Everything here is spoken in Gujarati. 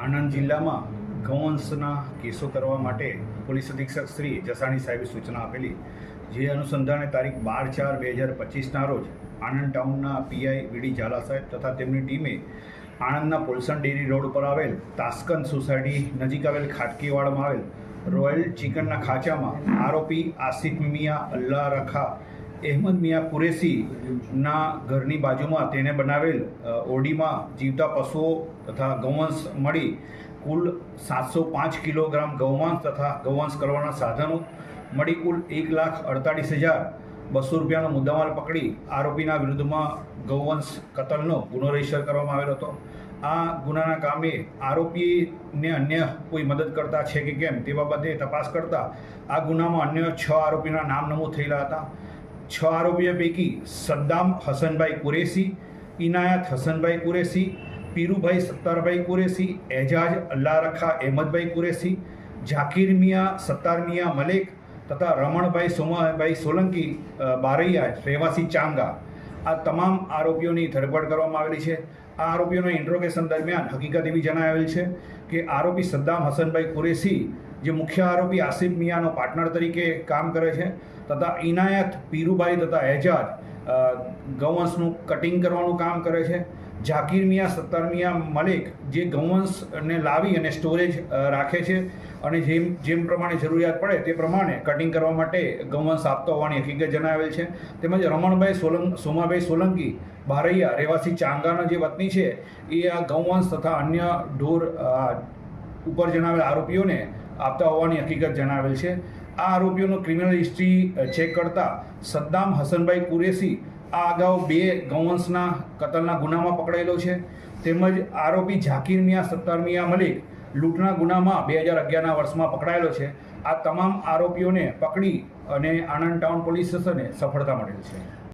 આણંદ જિલ્લામાં ગૌવંશના કેસો કરવા માટે પોલીસ અધિક્ષક શ્રી જસાણી સાહેબે સૂચના આપેલી, જે અનુસંધાને તારીખ 12/4/2025ના રોજ આણંદ ટાઉનના પીઆઈ વીડી ઝાલા સાહેબ તથા તેમની ટીમે આણંદના પોલસન ડેરી રોડ ઉપર આવેલ તાસ્કન સોસાયટી નજીક આવેલ ખાટકીવાડમાં આવેલ રોયલ ચિકનના ખાંચામાં આરોપી આસિફ મિયા અલ્લાહ રખા અહેમદ મિયા કુરેશીના ઘરની બાજુમાં તેને બનાવેલ ઓરડીમાં જીવતા પશુઓ તથા ગૌવંશ મળી કુલ 705 કિલોગ્રામ ગૌમાંસ તથા ગૌવંશ કરવાના સાધનો મળી કુલ 1,48,200 રૂપિયાનો મુદ્દામાલ પકડી આરોપીના વિરુદ્ધમાં ગૌવંશ કતલનો ગુનો રજીસ્ટર કરવામાં આવેલો હતો. આ ગુનાના કામે આરોપીને અન્ય કોઈ મદદ કરતા છે કે કેમ તે બાબતે તપાસ કરતા આ ગુનામાં અન્ય 6 આરોપીના નામ નમૂદ થયેલા હતા. 6 આરોપીઓ પૈકી સદ્દામ હસનભાઈ કુરેશી, ઇનાયત હસનભાઈ કુરેશી, પીરુભાઈ સત્તારભાઈ કુરેશી, એજાજ અલ્લાહ રખા અહેમદભાઈ કુરેશી, ઝાકીર મિયા સત્તાર મિયા મલેક તથા રમણભાઈ સોમાભાઈ સોલંકી બારૈયા રહેવાસી ચાંગા, આ તમામ આરોપીઓની ધરપકડ કરવામાં આવેલી છે. આ આરોપીઓના ઇન્ટ્રોગેશન દરમિયાન હકીકત એવી જણાવેલ છે કે આરોપી સદ્દામ હસનભાઈ કુરેશી જે મુખ્ય આરોપી આસિફ મિયાનો પાર્ટનર તરીકે કામ કરે છે તથા ઇનાયત પીરુભાઈ તથા એજાજ ગૌવંશનું કટિંગ કરવાનું કામ કરે છે. ઝાકીર મિયા સત્તાર મિયા મલેક જે ગૌવંશને લાવી અને સ્ટોરેજ રાખે છે અને જેમ પ્રમાણે જરૂરિયાત પડે તે પ્રમાણે કટિંગ કરવા માટે ગૌવંશ આપતો હોવાની હકીકત જણાવેલ છે. તેમજ રમણભાઈ સોમાભાઈ સોલંકી બારૈયા રહેવાસી ચાંગાના જે વતની છે એ આ ગૌવંશ તથા અન્ય ઢોર ઉપર જણાવેલ આરોપીઓને આપતા હોવાની હકીકત જણાવેલ છે. આ આરોપીઓનો ક્રિમિનલ હિસ્ટ્રી ચેક કરતા સદ્દામ હસનભાઈ કુરેશી આ અગાઉ 2 ગૌવંશના કતલના ગુનામાં પકડાયેલો છે. તેમજ આરોપી ઝાકીર મિયા સત્તાર મિયા મલિક લૂંટના ગુનામાં 2011ના વર્ષમાં પકડાયેલો છે. આ તમામ આરોપીઓને પકડી અને આણંદ ટાઉન પોલીસ સ્ટેશને સફળતા મળેલ છે.